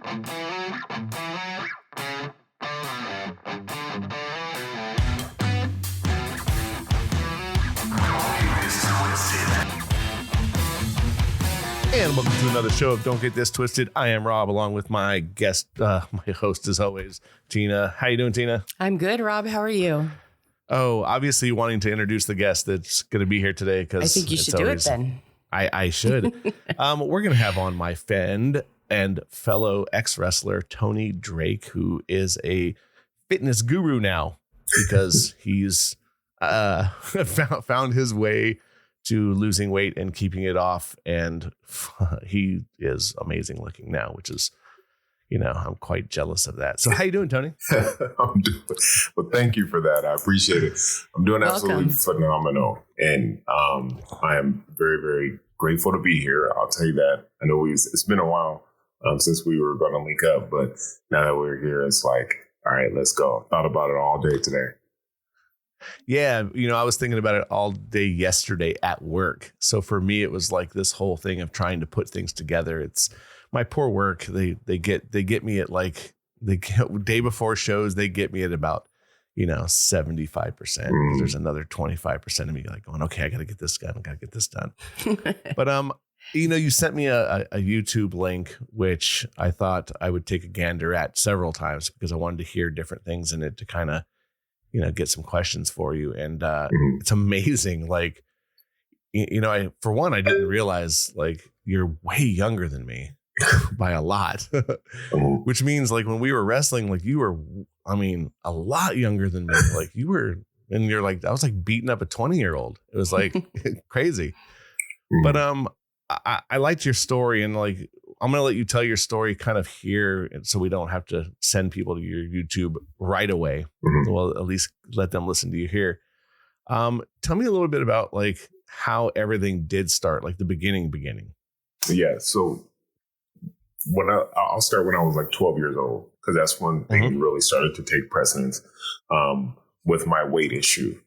And welcome to another show of Don't Get This Twisted. I am Rob, along with my guest, my host as always, Tina. How you doing, Tina? I'm good, Rob. How are you? Oh, obviously wanting to introduce the guest that's going to be here today, because I think you should do it then. I should. We're going to have on my friend and fellow ex-wrestler, Tony Drake, who is a fitness guru now because he's found his way to losing weight and keeping it off. And he is amazing looking now, which is, I'm quite jealous of that. So how you doing, Tony? Well, thank you for that. I appreciate it. I'm doing absolutely phenomenal. And I am very, very grateful to be here. I'll tell you that. I know it's been a while since we were going to link up, but now that we're here, it's like, all right, let's go. Thought about it all day today. Yeah, I was thinking about it all day yesterday at work. So for me, it was like this whole thing of trying to put things together. It's my poor work. They get me at like day before shows. They get me at about 75%. There's another 25% of me like going, okay, I got to get this done. I got to get this done. But you sent me a YouTube link, which I thought I would take a gander at several times because I wanted to hear different things in it to kind of get some questions for you. And it's amazing. Like, I didn't realize like you're way younger than me by a lot, which means like when we were wrestling, like you were, a lot younger than me. Like you were, and you're like, I was like beating up a 20-year-old. It was like crazy. But I liked your story, and like, I'm going to let you tell your story kind of here, so we don't have to send people to your YouTube right away. Well, at least let them listen to you here. Tell me a little bit about like how everything did start, like the beginning. Yeah. So I'll start when I was like 12 years old, because that's when things really started to take precedence with my weight issue.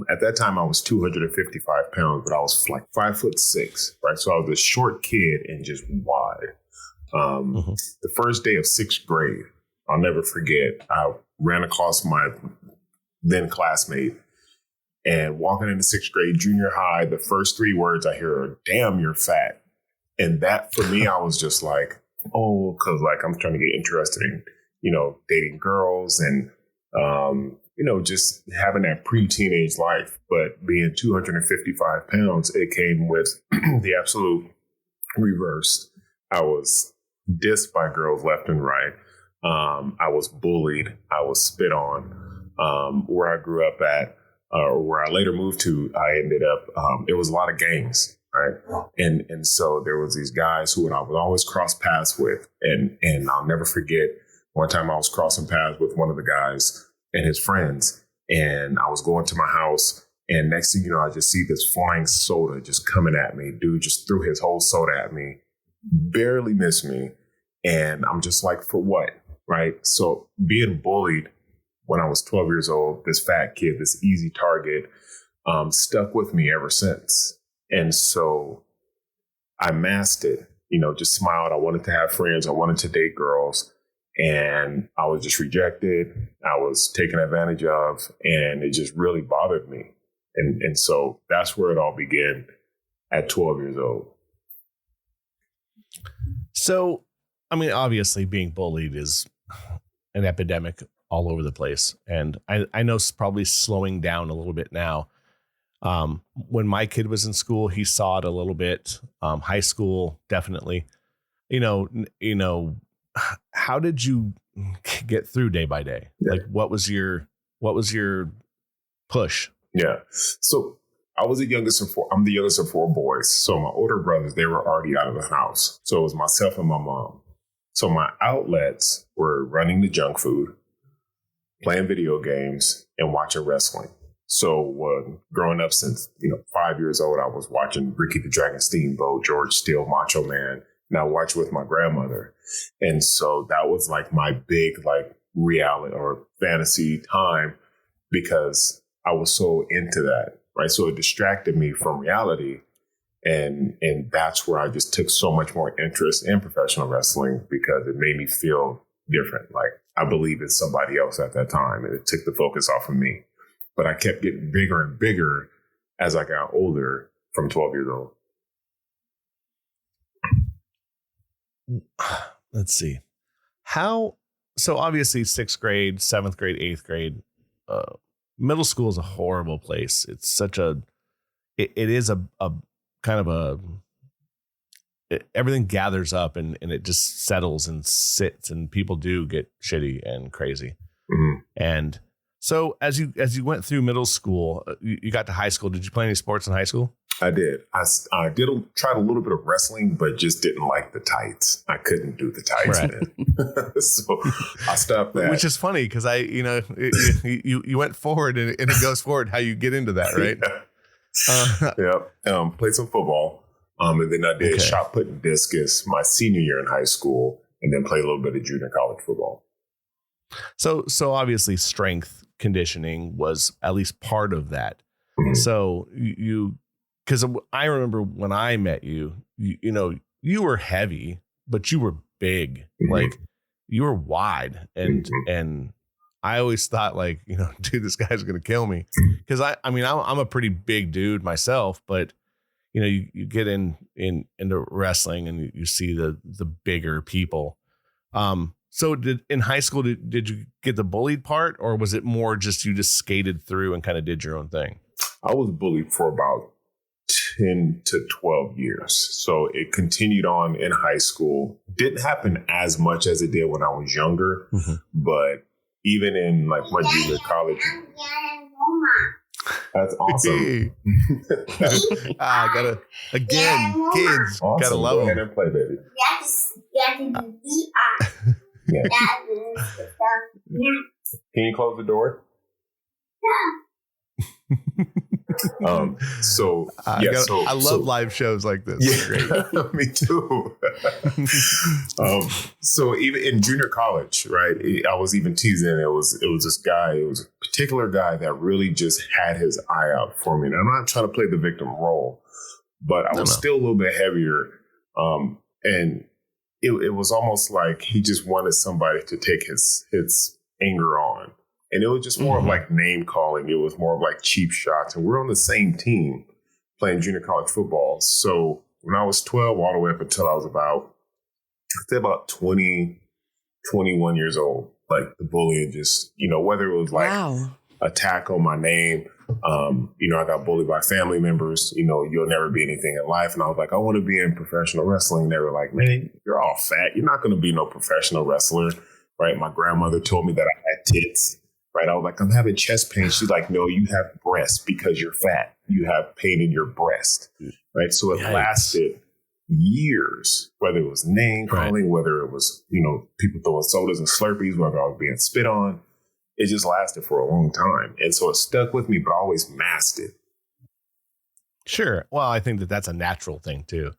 At that time, I was 255 pounds, but I was like 5'6", right? So I was a short kid and just wide. The first day of sixth grade, I'll never forget, I ran across my then classmate, and walking into sixth grade, junior high, the first three words I hear are, "Damn, you're fat." And that for me, I was just like, oh, because like I'm trying to get interested in, dating girls and, just having that pre-teenage life. But being 255 pounds, it came with the absolute reverse. I was dissed by girls left and right. I was bullied. I was spit on. Where I grew up at, or where I later moved to, I ended up, it was a lot of gangs. Right. And so there was these guys who I would always cross paths with. And I'll never forget one time I was crossing paths with one of the guys and his friends, and I was going to my house, and next thing you know, I just see this flying soda just coming at me. Dude just threw his whole soda at me, barely missed me. And I'm just like, for what? Right. So being bullied when I was 12 years old, this fat kid, this easy target, stuck with me ever since. And so I masked it, just smiled. I wanted to have friends. I wanted to date girls. And I was just rejected. I was taken advantage of. And it just really bothered me. And so that's where it all began at 12 years old. So, obviously being bullied is an epidemic all over the place. And I know it's probably slowing down a little bit now. When my kid was in school, he saw it a little bit. High school, definitely. How did you get through day by day? Yeah. Like, what was your push? Yeah. So I'm the youngest of four boys. So my older brothers, they were already out of the house. So it was myself and my mom. So my outlets were running the junk food, playing video games, and watching wrestling. So growing up since 5 years old, I was watching Ricky the Dragon Steamboat, George Steele, Macho Man, and I watched with my grandmother. And so that was like my big like reality or fantasy time, because I was so into that, right? So it distracted me from reality. And that's where I just took so much more interest in professional wrestling because it made me feel different. Like I believed in somebody else at that time, and it took the focus off of me. But I kept getting bigger and bigger as I got older from 12 years old. Let's see. So obviously 6th grade, 7th grade, 8th grade, middle school is a horrible place. It's such it is a kind of everything gathers up and it just settles and sits, and people do get shitty and crazy. Mm-hmm. And so as you went through middle school, you got to high school. Did you play any sports in high school? I did. I tried a little bit of wrestling, but just didn't like the tights. I couldn't do the tights, right. Man. So I stopped that. Which is funny because you went forward and it goes forward how you get into that, right? Yeah. Played some football. And then I did shot put and discus my senior year in high school, and then played a little bit of junior college football. So obviously strength conditioning was at least part of that. Mm-hmm. So because I remember when I met you, you were heavy, but you were big, mm-hmm. like you were wide. And I always thought like, dude, this guy's going to kill me. Cause I'm a pretty big dude myself, but you get into wrestling and you see the bigger people. So in high school, did you get the bullied part, or was it more just you just skated through and kind of did your own thing? I was bullied for about 10 to 12 years. So it continued on in high school. Didn't happen as much as it did when I was younger, mm-hmm. but even in like my junior college. That's awesome. Gotta again, kids awesome. Gotta love them. And play, baby. Yeah. Can you close the door? I love live shows like this. Yeah, great. Me too. So even in junior college, right? I was even teasing. It was this guy. It was a particular guy that really just had his eye out for me. And I'm not trying to play the victim role, but I was still a little bit heavier. And it was almost like he just wanted somebody to take his anger on. And it was just more mm-hmm. of like name calling. It was more of like cheap shots. And we're on the same team playing junior college football. So when I was 12 all the way up until I was about 20, 21 years old, like the bullying just, whether it was like attack on my name, I got bullied by family members, you'll never be anything in life. And I was like, I want to be in professional wrestling. And they were like, man, you're all fat. You're not going to be no professional wrestler. Right. My grandmother told me that I had tits. Right. I was like, I'm having chest pain. She's like, no, you have breasts because you're fat. You have pain in your breast. Right. So it lasted years, whether it was name calling, whether it was, people throwing sodas and Slurpees, whether I was being spit on. It just lasted for a long time. And so it stuck with me, but I always masked it. Sure. Well, I think that's a natural thing, too.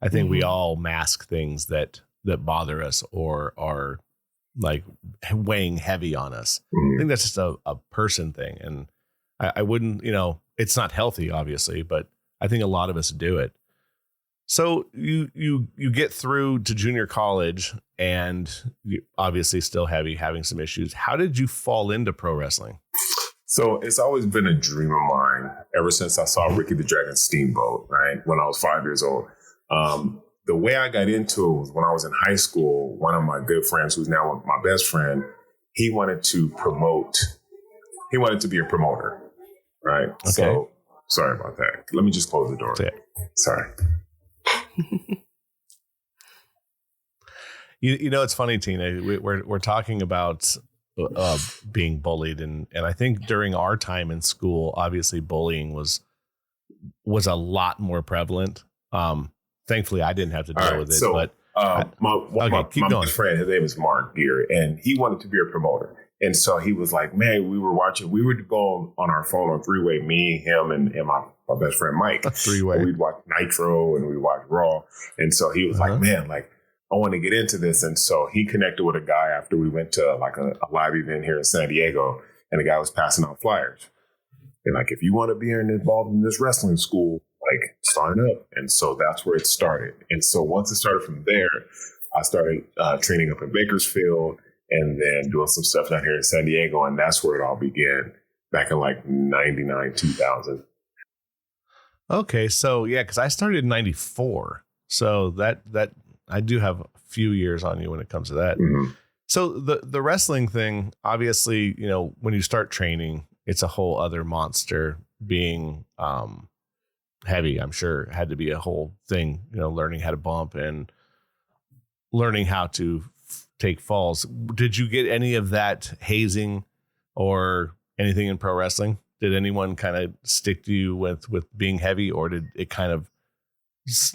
I think we all mask things that bother us or are like weighing heavy on us. I think that's just a person thing. And I wouldn't, it's not healthy, obviously, but I think a lot of us do it. So you get through to junior college and you obviously still having some issues. How did you fall into pro wrestling? So it's always been a dream of mine ever since I saw Ricky the Dragon Steamboat, right? When I was 5 years old. The way I got into it was when I was in high school. One of my good friends, who's now my best friend, he wanted to be a promoter, right? Okay. So sorry about that. Let me just close the door. Yeah. Sorry. It's funny, Tina. We're talking about being bullied, and I think during our time in school, obviously bullying was a lot more prevalent. Thankfully, I didn't have to deal with it. So, but my best friend, his name is Mark Gear, and he wanted to be a promoter. And so he was like, man, we would go on our phone on three-way, me, him, and my best friend, Mike. Three-way. We'd watch Nitro and we'd watch Raw. And so he was like, man, like, I want to get into this. And so he connected with a guy after we went to like a live event here in San Diego, and the guy was passing out flyers. And like, if you want to be involved in this wrestling school, like sign up. And so that's where it started. And so once it started from there, I started training up in Bakersfield and then doing some stuff down here in San Diego. And that's where it all began back in like 99, 2000. Okay. So yeah, because I started in 94. So that I do have a few years on you when it comes to that. Mm-hmm. So the wrestling thing, obviously, you know, when you start training, it's a whole other monster. Being heavy, I'm sure, had to be a whole thing, you know, learning how to bump and learning how to take falls. Did you get any of that hazing or anything in pro wrestling? Did anyone kind of stick to you with being heavy, or did it kind of,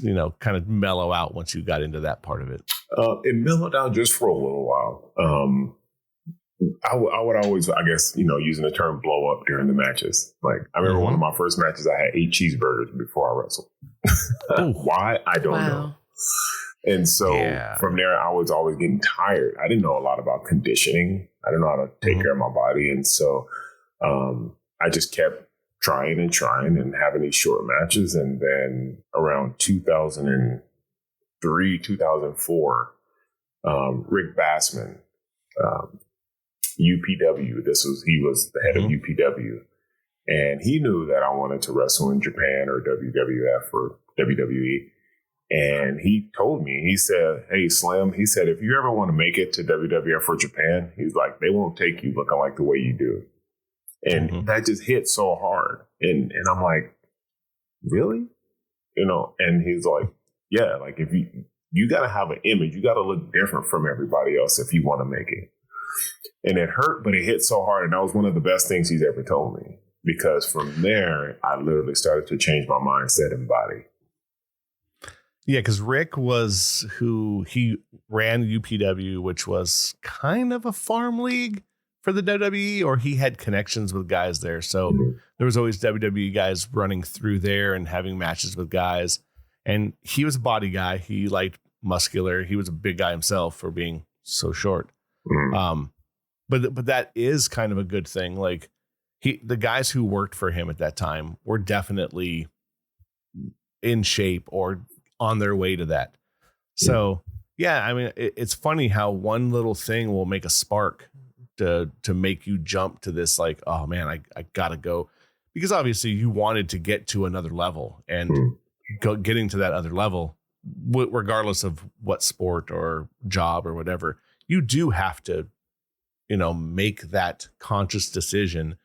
you know, kind of mellow out once you got into that part of it? It mellowed out just for a little while. I would always, I guess, you know, using the term blow up during the matches. Like, I remember one of my first matches, I had 8 cheeseburgers before I wrestled. Why? I don't know. And so from there, I was always getting tired. I didn't know a lot about conditioning. I didn't know how to take care of my body. And so I just kept trying and having these short matches. And then around 2003, 2004, Rick Bassman, UPW, he was the head of UPW. And he knew that I wanted to wrestle in Japan or WWF or WWE. And he told me, he said, hey, Slim, he said, if you ever want to make it to WWF or Japan, he's like, they won't take you looking like the way you do. And that just hit so hard. And I'm like, really? You know, and he's like, yeah, like if you got to have an image, you got to look different from everybody else if you want to make it. And it hurt, but it hit so hard. And that was one of the best things he's ever told me, because from there, I literally started to change my mindset and body. Yeah, because Rick was he ran UPW, which was kind of a farm league for the WWE, or he had connections with guys there. So there was always WWE guys running through there and having matches with guys. And he was a body guy. He liked muscular. He was a big guy himself for being so short. But that is kind of a good thing. Like the guys who worked for him at that time were definitely in shape or on their way to that. So yeah, I mean, it's funny how one little thing will make a spark to make you jump to this, like, oh man, I gotta go, because obviously you wanted to get to another level, and getting to that other level, regardless of what sport or job or whatever, you do have to, you know, make that conscious decision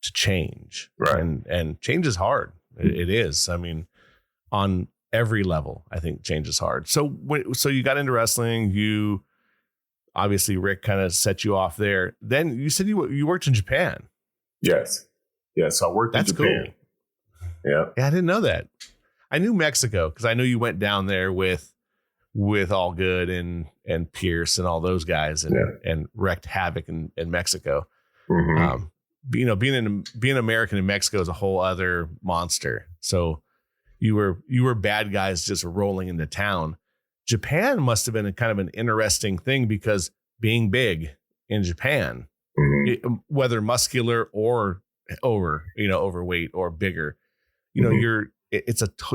to change. Right. And change is hard. It is. I mean, on every level, I think change is hard. So you got into wrestling, you obviously, Rick kind of set you off there. Then you said you worked in Japan. Yes. So I worked in Japan. Cool. Yeah. I didn't know that. I knew Mexico because I know you went down there with All Good and Pierce and all those guys and wrecked havoc in Mexico. You know, being American in Mexico is a whole other monster. So you were bad guys just rolling into town. Japan must have been a kind of an interesting thing, because being big in Japan, whether muscular or overweight or bigger, you know,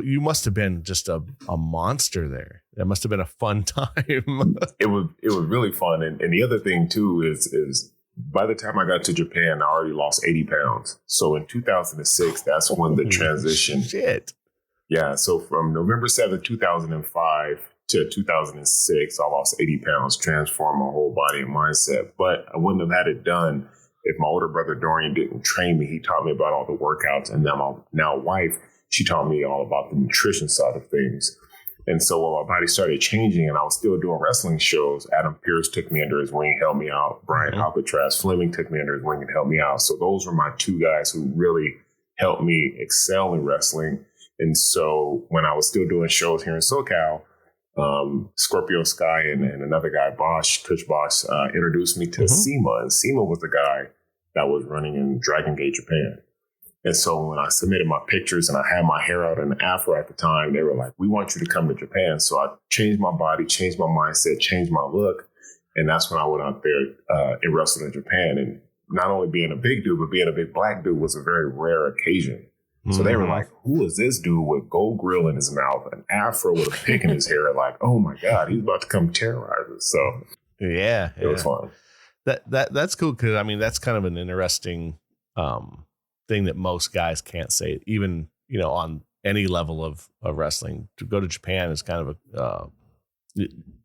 you must have been just a monster there. That must have been a fun time. It was really fun. And the other thing too is by the time I got to Japan, I already lost 80 pounds. So in 2006, that's when the transition. Shit. Yeah. So from November 7th, 2005 to 2006, I lost 80 pounds, transformed my whole body and mindset. But I wouldn't have had it done if my older brother Dorian didn't train me. He taught me about all the workouts, and now my wife, she taught me all about the nutrition side of things. And so when my body started changing and I was still doing wrestling shows, Adam Pearce took me under his wing, helped me out. Brian Alcatraz Fleming took me under his wing and helped me out. So those were my two guys who really helped me excel in wrestling. And so when I was still doing shows here in SoCal, Scorpio Sky and another guy, Coach Bosch, introduced me to SEMA. And SEMA was the guy that was running in Dragon Gate, Japan. And so when I submitted my pictures and I had my hair out in an afro at the time, they were like, we want you to come to Japan. So I changed my body, changed my mindset, changed my look. And that's when I went out there and wrestled in Japan. And not only being a big dude, but being a big black dude was a very rare occasion. So they were like, who is this dude with gold grill in his mouth, an afro with a pick in his hair? Like, oh my God, he's about to come terrorize us. So yeah, it was fun. That's cool. Cause I mean, that's kind of an interesting thing that most guys can't say, even, on any level of wrestling. To go to Japan is kind of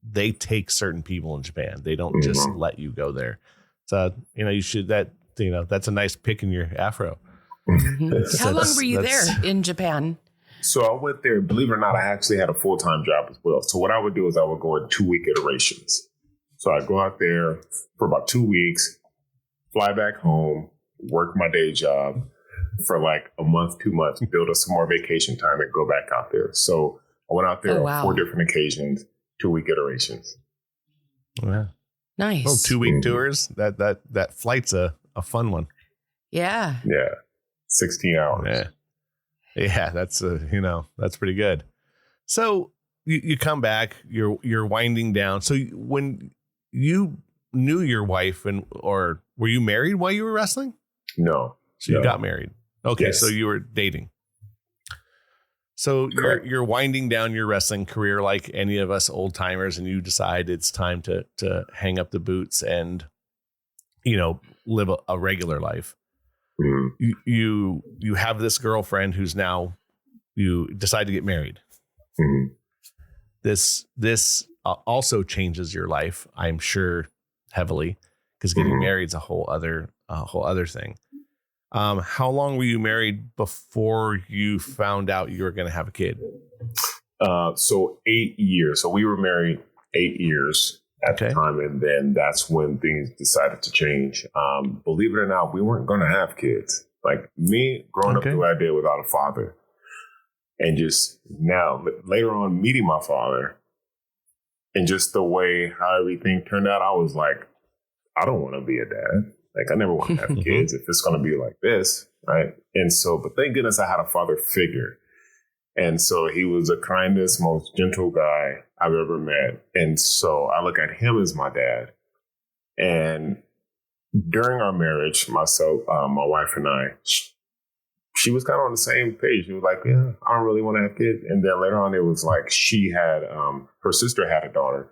they take certain people in Japan. They don't just let you go there. So, you should, that's a nice pick in your afro. How long were you there in Japan? So I went there, believe it or not, I actually had a full-time job as well. So what I would do is I would go in 2-week iterations. So I'd go out there for about 2 weeks, fly back home, work my day job for like a month, 2 months, build up some more vacation time and go back out there. So I went out there on 4 different occasions, 2-week iterations. Yeah. Nice. Oh, 2-week tours. That flight's a fun one. Yeah. Yeah. 16 hours. Yeah. That's that's pretty good. So you come back, you're winding down. So when you knew your wife or were you married while you were wrestling? No. So you got married. Okay. Yes. So you were dating. So you're winding down your wrestling career like any of us old timers, and you decide it's time to hang up the boots and, live a regular life. Mm-hmm. You have this girlfriend who's now, you decide to get married. Mm-hmm. This also changes your life, I'm sure, heavily, because getting married is a whole other thing. How long were you married before you found out you were going to have a kid? So 8 years. So we were married 8 years at the time. And then that's when things decided to change. Believe it or not, we weren't going to have kids. Like me growing up the way I did without a father. And just now, later on, meeting my father and just the way how everything turned out, I was like, I don't want to be a dad. Like, I never want to have kids if it's going to be like this, right? And so, but thank goodness I had a father figure. And so he was the kindest, most gentle guy I've ever met. And so I look at him as my dad. And during our marriage, myself, my wife and I, she was kind of on the same page. She was like, yeah, I don't really want to have kids. And then later on, it was like she had, her sister had a daughter.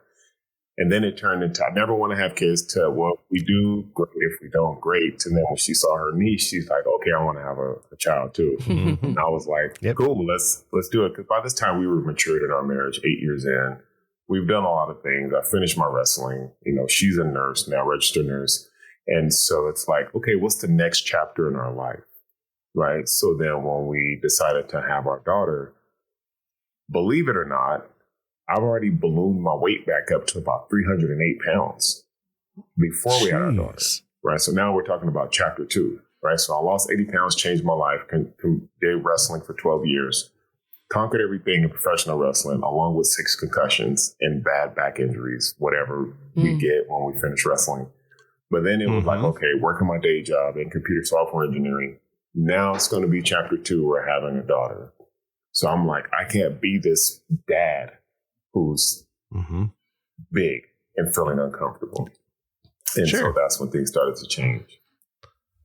And then it turned into, I never want to have kids, to, well, we do great. If we don't, great. And then when she saw her niece, she's like, okay, I want to have a child too. And I was like, cool, let's do it. Because by this time we were matured in our marriage, 8 years in. We've done a lot of things. I finished my wrestling. She's a nurse now, registered nurse. And so it's like, okay, what's the next chapter in our life? Right. So then when we decided to have our daughter, believe it or not, I've already ballooned my weight back up to about 308 pounds before we had our daughter. Right. So now we're talking about chapter 2. Right. So I lost 80 pounds, changed my life, did wrestling for 12 years, conquered everything in professional wrestling, along with 6 concussions and bad back injuries, whatever we get when we finish wrestling. But then it was like, okay, working my day job in computer software engineering. Now it's going to be chapter 2. We're having a daughter. So I'm like, I can't be this dad who's big and feeling uncomfortable. And so that's when things started to change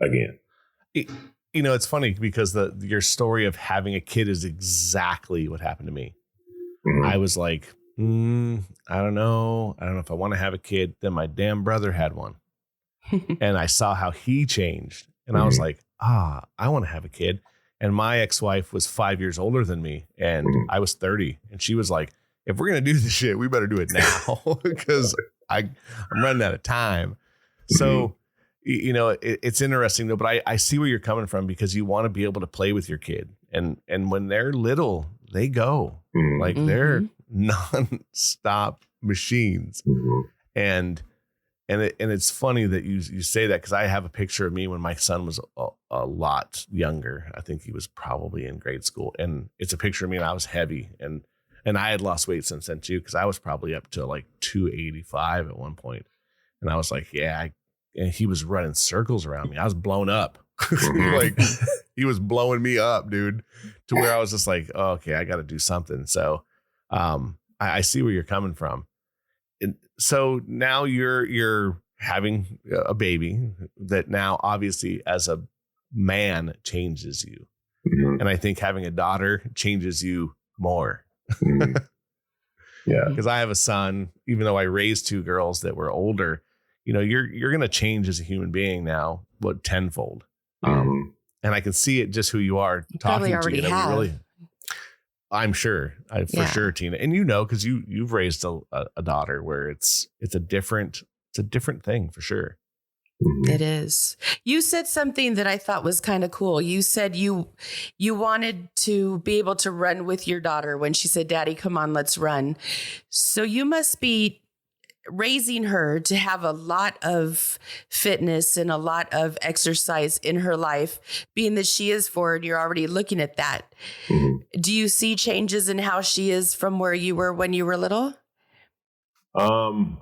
again. It's funny because your story of having a kid is exactly what happened to me. I was like, I don't know. I don't know if I want to have a kid. Then my damn brother had one. And I saw how he changed. And I was like, I want to have a kid. And my ex-wife was 5 years older than me. And I was 30. And she was like, if we're going to do this shit, we better do it now because I'm running out of time. So, it's interesting though, but I see where you're coming from because you want to be able to play with your kid. And when they're little, they go like they're nonstop machines. And it's funny that you say that because I have a picture of me when my son was a lot younger. I think he was probably in grade school. And it's a picture of me and I was heavy. And I had lost weight since then too, because I was probably up to like 285 at one point. And I was like, and he was running circles around me. I was blown up. Like he was blowing me up, dude, to where I was just like, oh, okay, I got to do something. So I see where you're coming from. And so now you're having a baby that now obviously as a man changes you. And I think having a daughter changes you more. Yeah. Because I have a son, even though I raised two girls that were older, you're going to change as a human being now, tenfold. And I can see it just who you are talking probably already to you. have. I'm sure, for sure, Tina. And because you've raised a daughter where it's a different thing for sure. It is. You said something that I thought was kind of cool. You said you wanted to be able to run with your daughter when she said, "Daddy, come on, let's run." So you must be raising her to have a lot of fitness and a lot of exercise in her life, being that she is 4 and you're already looking at that. Do you see changes in how she is from where you were when you were little?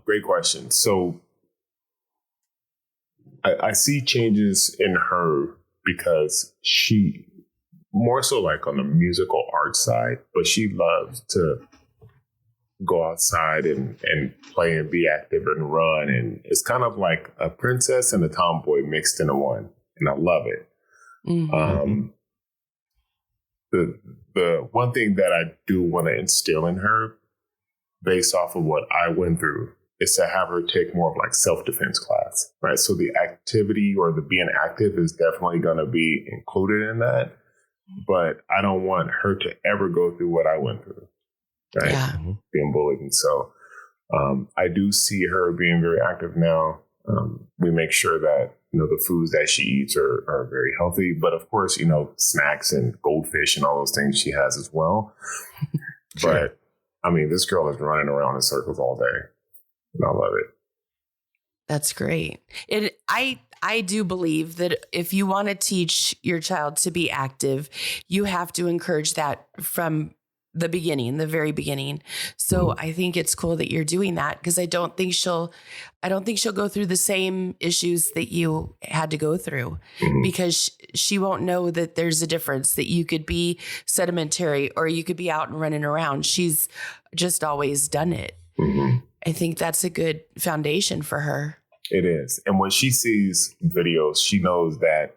Great question. So I see changes in her because she more so like on the musical art side, but she loves to go outside and play and be active and run. And it's kind of like a princess and a tomboy mixed into one. And I love it. The one thing that I do want to instill in her based off of what I went through is to have her take more of like self-defense class, right? So the activity or the being active is definitely going to be included in that. But I don't want her to ever go through what I went through, right? Yeah. Being bullied. And so I do see her being very active now. We make sure that, the foods that she eats are very healthy. But of course, snacks and goldfish and all those things she has as well. Sure. But I mean, this girl is running around in circles all day. And I love it. That's great. I do believe that if you want to teach your child to be active, you have to encourage that from the beginning, the very beginning. So I think it's cool that you're doing that, because I don't think she'll go through the same issues that you had to go through, because she won't know that there's a difference, that you could be sedimentary or you could be out and running around. She's just always done it. I think that's a good foundation for her. It is. And when she sees videos, she knows that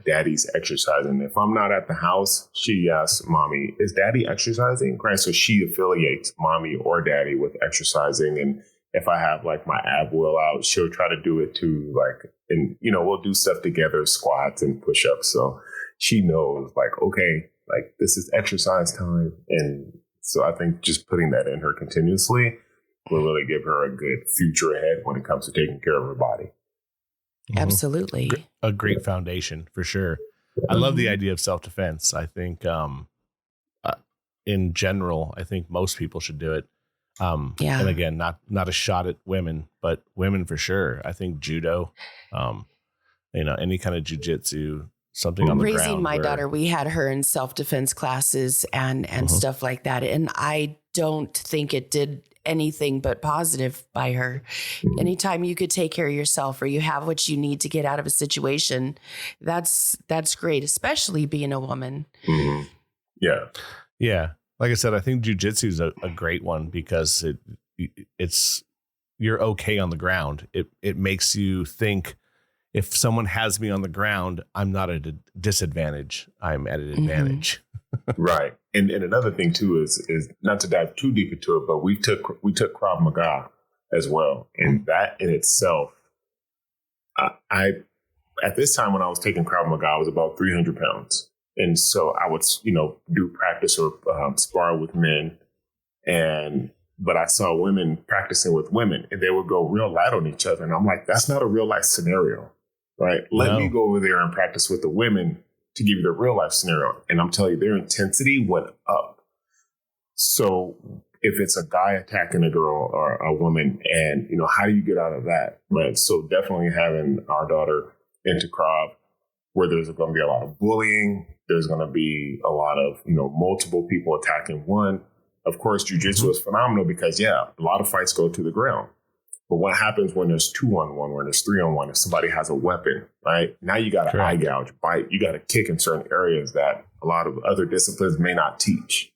daddy's exercising. If I'm not at the house, she asks mommy, is daddy exercising? Right. So she affiliates mommy or daddy with exercising. And if I have like my ab wheel out, she'll try to do it too. Like, and we'll do stuff together, squats and push-ups. So she knows like, okay, like this is exercise time. And so I think just putting that in her continuously will really give her a good future ahead when it comes to taking care of her body. Absolutely. A great foundation for sure. I love the idea of self-defense. I think in general, I think most people should do it. And again, not a shot at women, but women for sure. I think judo, any kind of jujitsu, something on the ground. Raising my daughter, we had her in self-defense classes and stuff like that. And I don't think it did anything but positive by her. Anytime you could take care of yourself or you have what you need to get out of a situation, that's great, especially being a woman. Yeah. Like I said, I think jujitsu is a great one because it's you're okay on the ground. It makes you think, if someone has me on the ground, I'm not at a disadvantage. I'm at an advantage. Right. And another thing too is not to dive too deep into it, but we took Krav Maga as well. And that in itself, I at this time when I was taking Krav Maga, I was about 300 pounds. And so I would, do practice or spar with men. But I saw women practicing with women and they would go real light on each other. And I'm like, that's not a real life scenario, right? Let me go over there and practice with the women to give you the real life scenario. And I'm telling you, their intensity went up. So if it's a guy attacking a girl or a woman and, how do you get out of that? Right. So definitely having our daughter into Krav, where there's going to be a lot of bullying. There's going to be a lot of, multiple people attacking one. Of course, jiu-jitsu is phenomenal because, a lot of fights go to the ground. But what happens when there's 2-on-1, when there's 3-on-1, if somebody has a weapon, right? Now you got to eye gouge, bite. You got to kick in certain areas that a lot of other disciplines may not teach.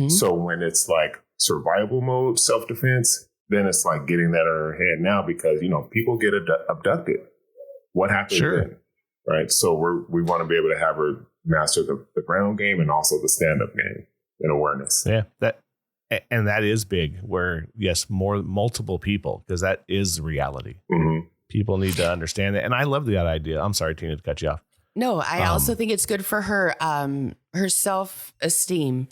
So when it's like survival mode, self-defense, then it's like getting that in her head now because, people get abducted. What happens then? Right. So we want to be able to have her master the ground game and also the stand-up game and awareness. Yeah, that is big. Where yes, multiple people, because that is reality. Mm-hmm. People need to understand it, and I love that idea. I'm sorry, Tina, to cut you off. No, I also think it's good for her self-esteem.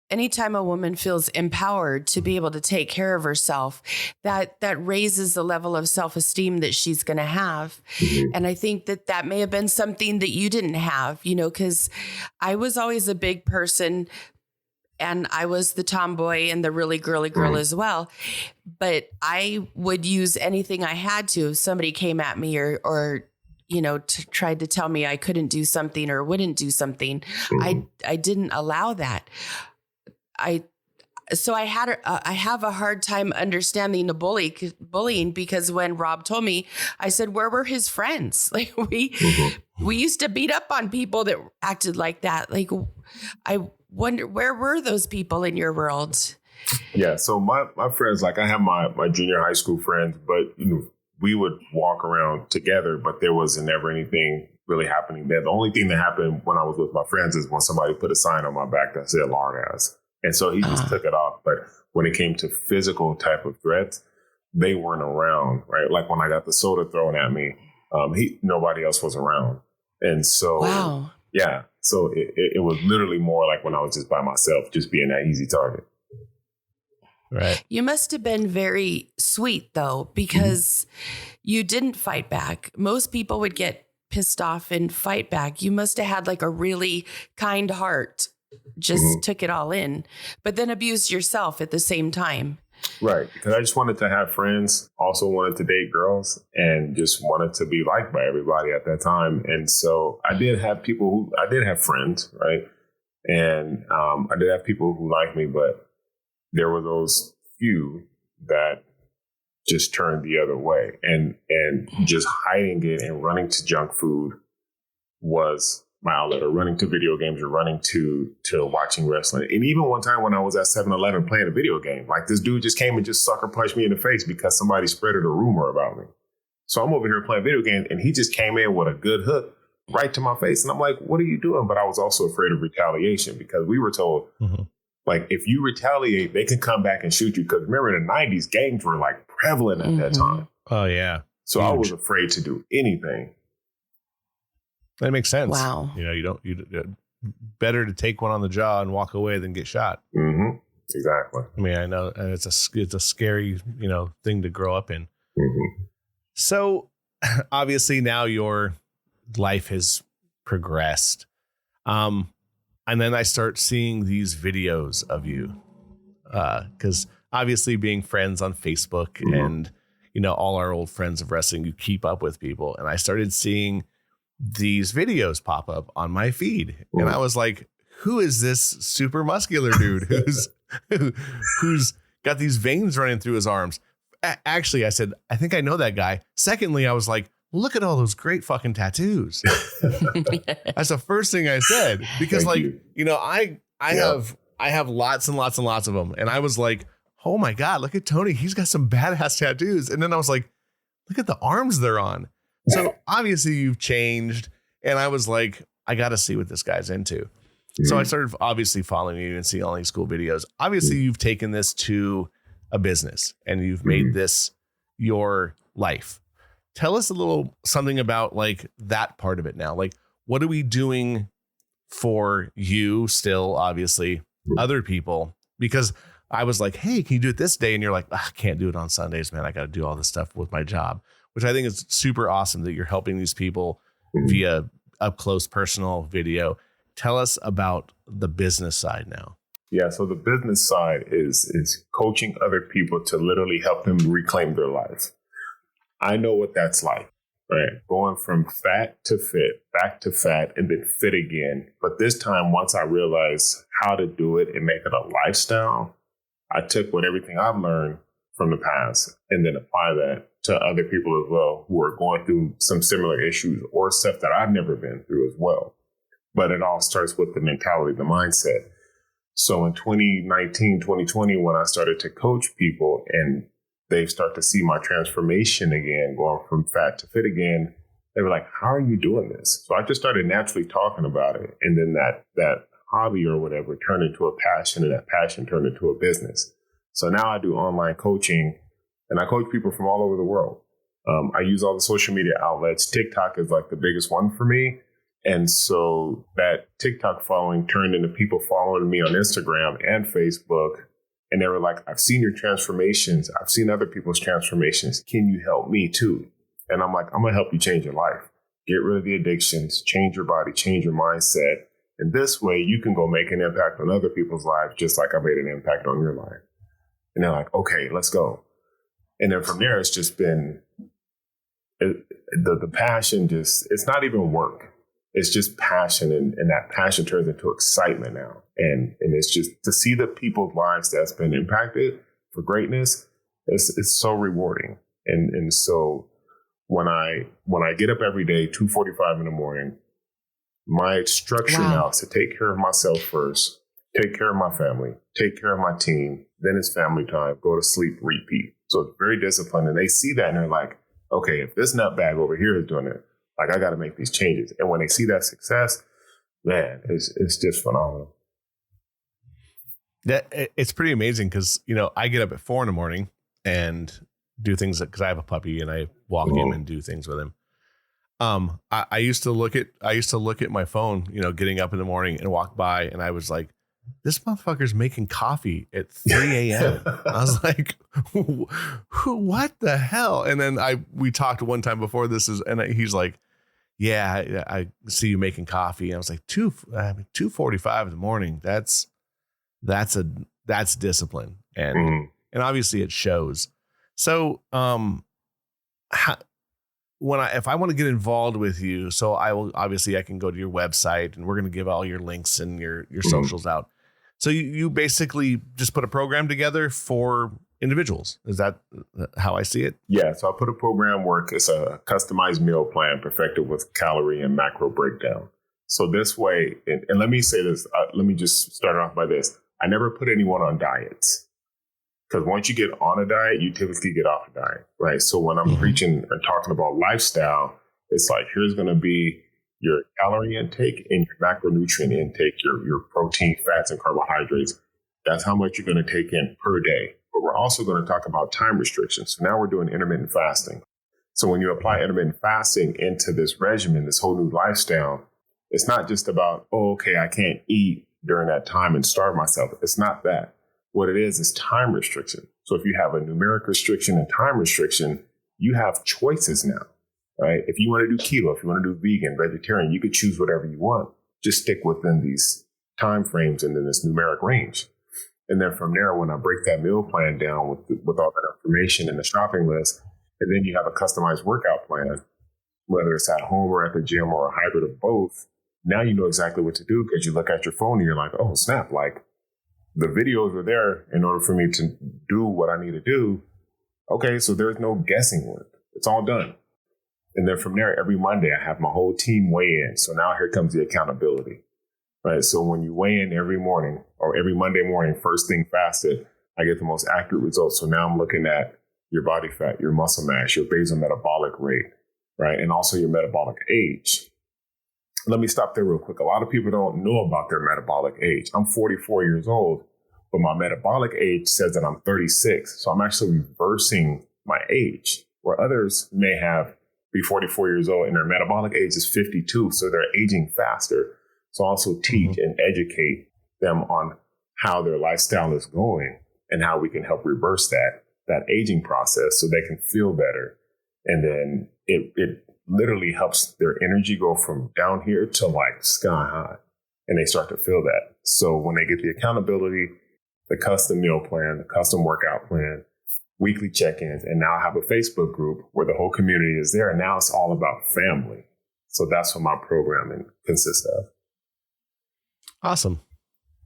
Anytime a woman feels empowered to be able to take care of herself, that raises the level of self-esteem that she's going to have. Mm-hmm. And I think that may have been something that you didn't have, because I was always a big person and I was the tomboy and the really girly girl as well. But I would use anything I had to. If somebody came at me or tried to tell me I couldn't do something or wouldn't do something, I didn't allow that. I have a hard time understanding the bullying, because when Rob told me, I said, where were his friends? Like we used to beat up on people that acted like that. Like, I wonder, where were those people in your world? Yeah. So my friends, like I have my junior high school friends, but we would walk around together, but there wasn't ever anything really happening there. The only thing that happened when I was with my friends is when somebody put a sign on my back that said "Lard ass." And so he just took it off. But when it came to physical type of threats, they weren't around, right? Like when I got the soda thrown at me, nobody else was around. And so, wow. Yeah. So it was literally more like when I was just by myself, just being that easy target. Right. You must have been very sweet, though, because you didn't fight back. Most people would get pissed off and fight back. You must have had like a really kind heart. Just took it all in, but then abused yourself at the same time. Right. Because I just wanted to have friends, also wanted to date girls, and just wanted to be liked by everybody at that time. And so I did have friends, right? And I did have people who liked me, but there were those few that just turned the other way, and just hiding it and running to junk food was my outlet, or running to video games, or running to watching wrestling. And even one time when I was at 7-Eleven playing a video game, like this dude just came and just sucker punched me in the face because somebody spreaded a rumor about me. So I'm over here playing video games and he just came in with a good hook right to my face. And I'm like, what are you doing? But I was also afraid of retaliation, because we were told, like, if you retaliate, they can come back and shoot you. Because remember, in the 90s, gangs were like prevalent at that time. Oh, yeah. So Huge. I was afraid to do anything. That makes sense. Wow. You better to take one on the jaw and walk away than get shot. Mm-hmm. Exactly. I mean, I know, and it's a scary, thing to grow up in. Mm-hmm. So obviously now your life has progressed. And then I start seeing these videos of you, because obviously being friends on Facebook and, all our old friends of wrestling, you keep up with people. And I started seeing these videos pop up on my feed. And I was like, who is this super muscular dude who's got these veins running through his arms? Actually, I said, I think I know that guy. Secondly, I was like, look at all those great fucking tattoos. That's the first thing I said, because I have lots and lots and lots of them. And I was like, oh my God, look at Tony. He's got some badass tattoos. And then I was like, look at the arms they're on. So obviously you've changed. And I was like, I got to see what this guy's into. So I started obviously following you and seeing all these cool videos. Obviously you've taken this to a business and you've made this your life. Tell us a little something about like that part of it now. Like, what are we doing for you still, obviously, other people? Because I was like, hey, can you do it this day? And you're like, I can't do it on Sundays, man. I got to do all this stuff with my job, which I think is super awesome that you're helping these people via up close personal video. Tell us about the business side now. Yeah. So the business side is coaching other people to literally help them reclaim their life. I know what that's like, right? Going from fat to fit, back to fat, and then fit again. But this time, once I realized how to do it and make it a lifestyle, I took everything I've learned from the past and then apply that to other people as well who are going through some similar issues or stuff that I've never been through as well. But it all starts with the mentality, the mindset. So in 2019, 2020, when I started to coach people and they start to see my transformation again, going from fat to fit again, They were like, how are you doing this? So I just started naturally talking about it. And then that hobby or whatever turned into a passion, and that passion turned into a business. So now I do online coaching, and I coach people from all over the world. I use all the social media outlets. TikTok is like the biggest one for me. And so that TikTok following turned into people following me on Instagram and Facebook. And they were like, I've seen your transformations. I've seen other people's transformations. Can you help me too? And I'm like, I'm going to help you change your life. Get rid of the addictions, change your body, change your mindset. And this way you can go make an impact on other people's lives, just like I made an impact on your life. And they're like, okay, let's go. And then from there, it's just been the passion. It's not even work. It's just passion. And that passion turns into excitement now. And it's just to see the people's lives that's been impacted for greatness. It's so rewarding. And so when I get up every day, 2:45 in the morning, my structure now is to take care of myself first, take care of my family, take care of my team. Then it's family time, go to sleep, repeat. So it's very disciplined. And they see that and they're like, okay, if this nutbag over here is doing it, like I got to make these changes. And when they see that success, man, it's just phenomenal. It's pretty amazing because, I get up at 4 a.m. and do things because I have a puppy and I walk him and do things with him. I used to look at my phone, getting up in the morning and walk by, and I was like, this motherfucker's making coffee at 3 a.m. I was like, what the hell? And then we talked one time before this and he's like, yeah, I see you making coffee. And I was like, 2:45 in the morning. That's discipline. And obviously it shows. So, if I want to get involved with you, so I can go to your website and we're going to give all your links and your socials out. So you basically just put a program together for individuals. Is that how I see it? Yeah. So I put a program where it's a customized meal plan perfected with calorie and macro breakdown. So this way, and let me say this, let me just start off by this. I never put anyone on diets. Because once you get on a diet, you typically get off a diet, right? So when I'm preaching and talking about lifestyle, it's like, here's going to be your calorie intake and your macronutrient intake, your protein, fats, and carbohydrates. That's how much you're going to take in per day. But we're also going to talk about time restrictions. So now we're doing intermittent fasting. So when you apply intermittent fasting into this regimen, this whole new lifestyle, it's not just about, okay, I can't eat during that time and starve myself. It's not that. What it is time restriction. So if you have a numeric restriction and time restriction, you have choices now, right? If you want to do keto, if you want to do vegan, vegetarian, you could choose whatever you want. Just stick within these time frames and then this numeric range. And then from there, when I break that meal plan down with all that information and the shopping list, and then you have a customized workout plan, whether it's at home or at the gym or a hybrid of both, now you know exactly what to do because you look at your phone and you're like, oh, snap, like, the videos are there in order for me to do what I need to do. Okay, so there's no guessing work. It's all done. And then from there, every Monday, I have my whole team weigh in. So now here comes the accountability, right? So when you weigh in every morning or every Monday morning, first thing fasted, I get the most accurate results. So now I'm looking at your body fat, your muscle mass, your basal metabolic rate, right? And also your metabolic age. Let me stop there real quick. A lot of people don't know about their metabolic age. I'm 44 years old, but my metabolic age says that I'm 36. So I'm actually reversing my age, where others may be 44 years old and their metabolic age is 52. So they're aging faster. So I also teach and educate them on how their lifestyle is going and how we can help reverse that aging process so they can feel better. And then it literally helps their energy go from down here to like sky high, and they start to feel that. So when they get the accountability, the custom meal plan, the custom workout plan, weekly check-ins, and now I have a Facebook group where the whole community is there. And now it's all about family. So that's what my programming consists of. Awesome.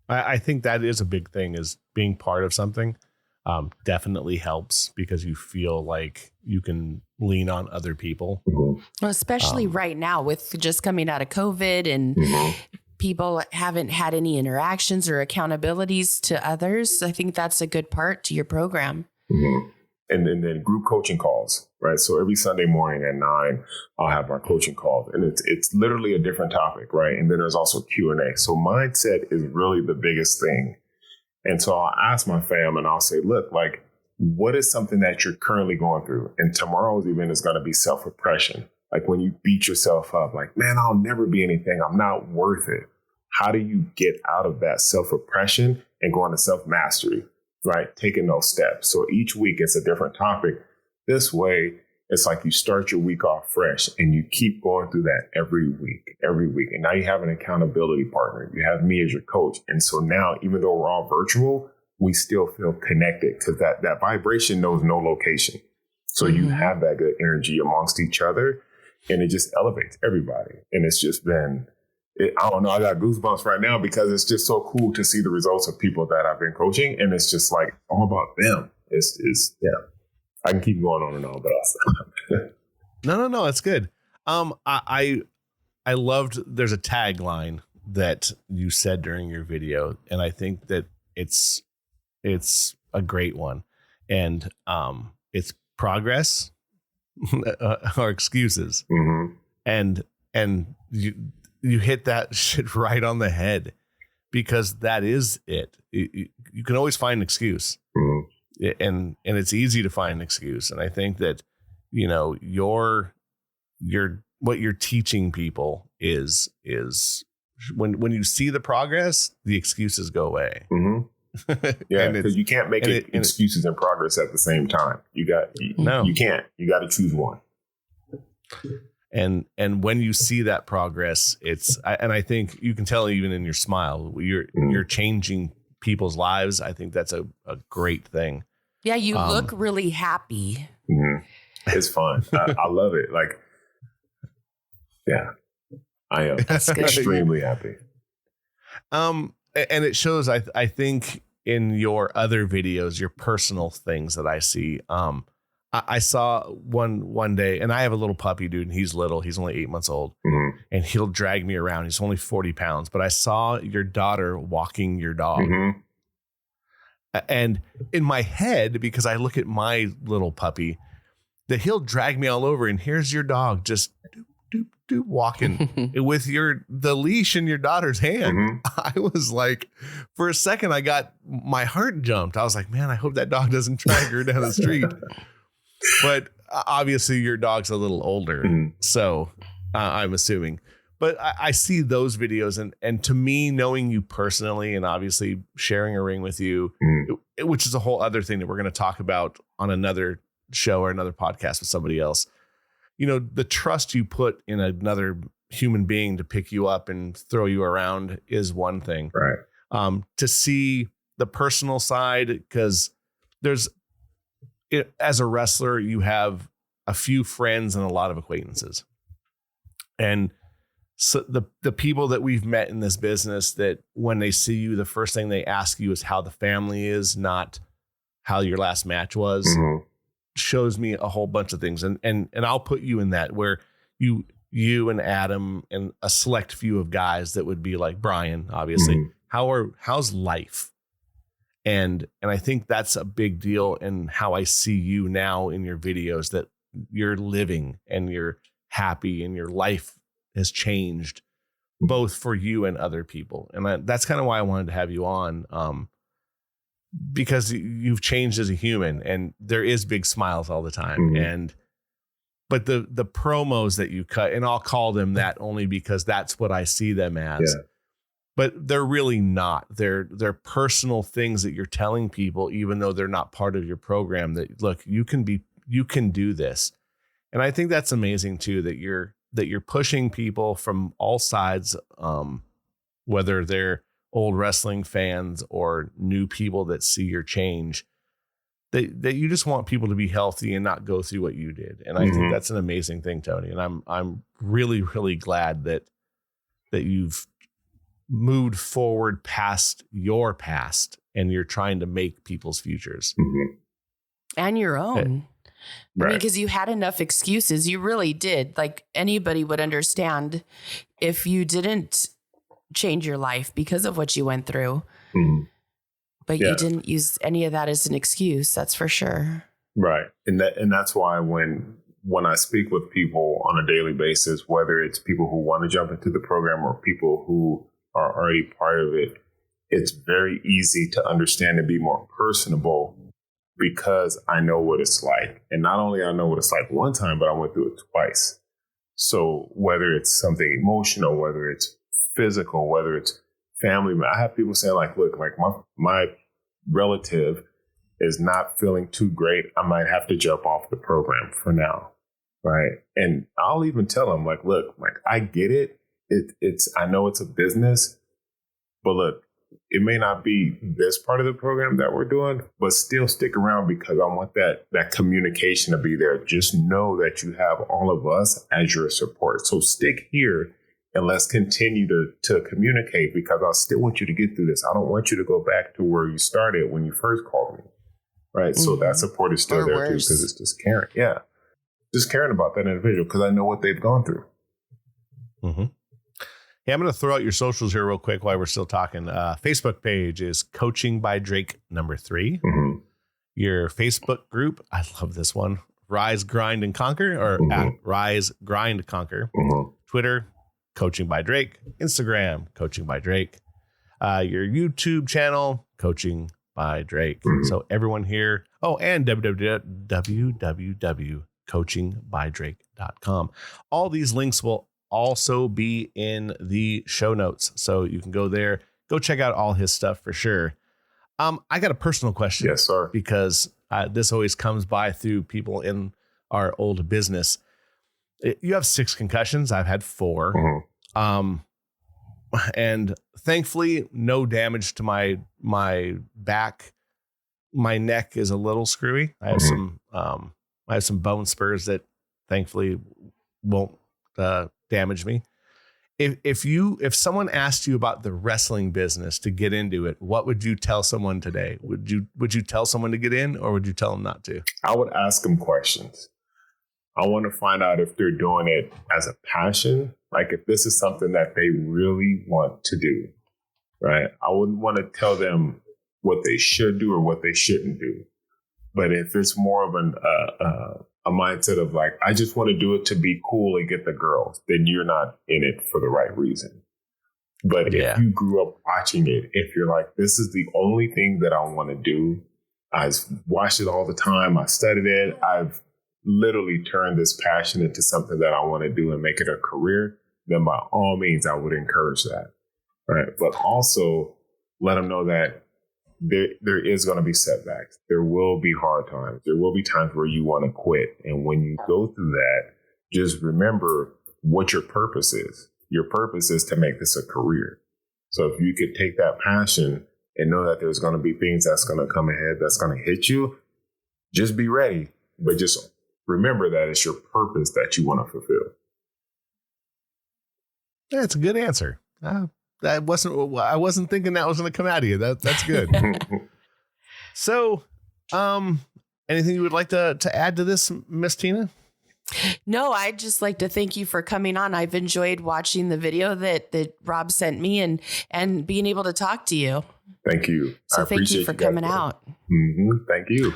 I think that is a big thing, is being part of something. Definitely helps because you feel like you can lean on other people. Well, especially right now with just coming out of COVID and people haven't had any interactions or accountabilities to others. I think that's a good part to your program. And then group coaching calls, right? So every Sunday morning at 9, I'll have my coaching calls, and it's literally a different topic, right? And then there's also Q&A. So mindset is really the biggest thing. And so I'll ask my fam and I'll say, look, like, what is something that you're currently going through? And tomorrow's event is going to be self-oppression. Like when you beat yourself up, like, man, I'll never be anything. I'm not worth it. How do you get out of that self-oppression and go into self-mastery, right? Taking those steps. So each week it's a different topic. This way, it's like you start your week off fresh and you keep going through that every week. And now you have an accountability partner. You have me as your coach. And so now, even though we're all virtual, we still feel connected because that vibration knows no location. So you have that good energy amongst each other and it just elevates everybody. And it's just been, I don't know, I got goosebumps right now because it's just so cool to see the results of people that I've been coaching. And it's just like all about them. It's yeah. I can keep going on and on, but I'll No, that's good. I loved, there's a tagline that you said during your video, and I think that it's a great one. And it's progress or excuses. And you hit that shit right on the head because that is it. You can always find an excuse. And it's easy to find an excuse. And I think that, you know, what you're teaching people is when you see the progress, the excuses go away. Yeah, because you can't make excuses and progress at the same time. You can't. You got to choose one. And when you see that progress, I think you can tell even in your smile, you're changing people's lives. I think that's a great thing. Yeah, you look really happy. It's fun. I love it. Like, yeah, I am extremely happy. And it shows, I think, in your other videos, your personal things that I see. I saw one day, and I have a little puppy, dude, and he's little. He's only 8 months old, and he'll drag me around. He's only 40 pounds, but I saw your daughter walking your dog. And in my head, because I look at my little puppy, that he'll drag me all over, and here's your dog just doop, doop, doop, walking with the leash in your daughter's hand. I was like, for a second, my heart jumped. I was like, man, I hope that dog doesn't drag her down the street. But obviously your dog's a little older, so I'm assuming. But I see those videos, and to me, knowing you personally and obviously sharing a ring with you, which is a whole other thing that we're going to talk about on another show or another podcast with somebody else. You know, the trust you put in another human being to pick you up and throw you around is one thing. Right. To see the personal side, because as a wrestler, you have a few friends and a lot of acquaintances. And so the people that we've met in this business, that when they see you, the first thing they ask you is how the family is, not how your last match was, shows me a whole bunch of things. And I'll put you in that, where you and Adam and a select few of guys that would be like Brian, obviously, how's life? And I think that's a big deal in how I see you now in your videos, that you're living and you're happy and your life has changed both for you and other people. And that's kind of why I wanted to have you on, because you've changed as a human, and there is big smiles all the time. But the promos that you cut, and I'll call them that only because that's what I see them as. But they're really not. They're personal things that you're telling people, even though they're not part of your program, that look, you can do this. And I think that's amazing too, that you're pushing people from all sides, whether they're old wrestling fans or new people that see your change, that you just want people to be healthy and not go through what you did. And I think that's an amazing thing, Tony. And I'm really, really glad that you've moved forward past your past and you're trying to make people's futures and your own. Right. I mean, because you had enough excuses. You really did. Like, anybody would understand if you didn't change your life because of what you went through. But you didn't use any of that as an excuse. That's for sure. Right. And that's why when I speak with people on a daily basis, whether it's people who want to jump into the program or people who are already part of it, it's very easy to understand and be more personable because I know what it's like. And not only I know what it's like one time, but I went through it twice. So whether it's something emotional, whether it's physical, whether it's family, I have people saying like, look, like my relative is not feeling too great. I might have to jump off the program for now. Right. And I'll even tell them like, look, like I get it. I know it's a business, but look, it may not be this part of the program that we're doing, but still stick around because I want that communication to be there. Just know that you have all of us as your support. So stick here and let's continue to communicate because I still want you to get through this. I don't want you to go back to where you started when you first called me. Right. Mm-hmm. So that support is still there too because it's just caring. Yeah. Just caring about that individual because I know what they've gone through. Mm-hmm. Yeah, I'm going to throw out your socials here real quick while we're still talking. Facebook page is Coaching by Drake #3. Mm-hmm. Your Facebook group, I love this one, Rise, Grind, and Conquer, or at Rise, Grind, Conquer. Mm-hmm. Twitter, Coaching by Drake. Instagram, Coaching by Drake. Your YouTube channel, Coaching by Drake. Mm-hmm. So everyone here, and www.coachingbydrake.com. All these links will also be in the show notes. So you can go there, go check out all his stuff for sure. I got a personal question. Yes, sir. Because this always comes by through people in our old business. You have 6 concussions. I've had 4. Mm-hmm. And thankfully no damage to my back. My neck is a little screwy. I have some bone spurs that thankfully won't damage me. If someone asked you about the wrestling business to get into it, what would you tell someone today? Would you tell someone to get in, or would you tell them not to? I would ask them questions. I want to find out if they're doing it as a passion, like if this is something that they really want to do, right? I wouldn't want to tell them what they should do or what they shouldn't do. But if it's more of a mindset of like, I just want to do it to be cool and get the girls, then you're not in it for the right reason. But if you grew up watching it, if you're like, this is the only thing that I want to do, I've watched it all the time, I studied it, I've literally turned this passion into something that I want to do and make it a career, then by all means, I would encourage that. Right. But also let them know that there is going to be setbacks. There will be hard times. There will be times where you want to quit. And when you go through that, just remember what your purpose is. Your purpose is to make this a career. So if you could take that passion and know that there's going to be things that's going to come ahead, that's going to hit you, just be ready. But just remember that it's your purpose that you want to fulfill. That's a good answer. I wasn't thinking that was going to come out of you. That's good. So, anything you would like to add to this, Miss Tina? No, I'd just like to thank you for coming on. I've enjoyed watching the video that Rob sent me and being able to talk to you. Thank you. So thank you for coming out. Mm-hmm. Thank you.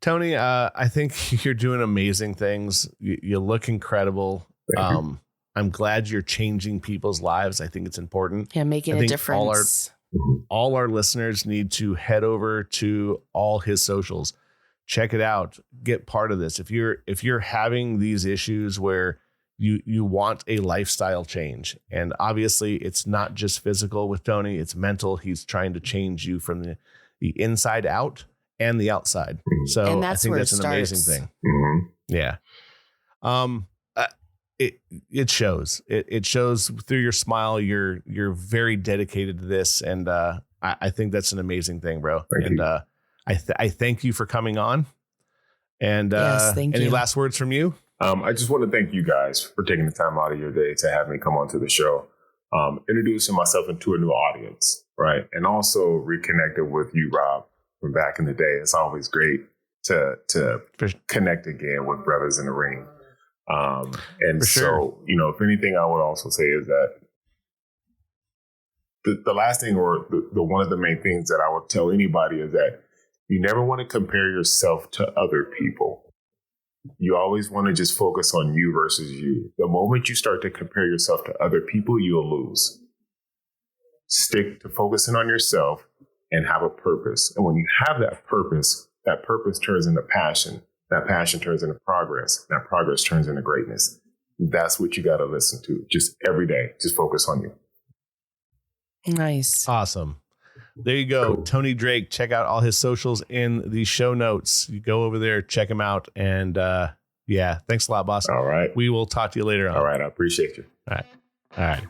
Tony, I think you're doing amazing things. You look incredible. Thank you. I'm glad you're changing people's lives. I think it's important. Yeah, making a difference. All our listeners need to head over to all his socials. Check it out. Get part of this. If you're having these issues where you want a lifestyle change, and obviously it's not just physical with Tony, it's mental. He's trying to change you from the inside out and the outside. So and I think that's an amazing thing. Mm-hmm. Yeah. It shows. It shows through your smile. You're very dedicated to this, and I think that's an amazing thing, bro. Thank you. I thank you for coming on. And yes, any last words from you? I just want to thank you guys for taking the time out of your day to have me come onto the show, introducing myself into a new audience, right, and also reconnected with you, Rob, from back in the day. It's always great to connect again with brothers in the ring. And so, if anything, I would also say is that the last thing, or the one of the main things that I would tell anybody is that, You never want to compare yourself to other people. You always want to just focus on you versus you. The moment you start to compare yourself to other people, you'll lose. Stick to focusing on yourself and have a purpose. And when you have that purpose turns into passion. That passion turns into progress. That progress turns into greatness. That's what you got to listen to. Just every day, just focus on you. Nice. Awesome. There you go. Cool. Tony Drake. Check out all his socials in the show notes. You go over there, check him out. And yeah, thanks a lot, boss. All right. We will talk to you later on. All right. I appreciate you. All right.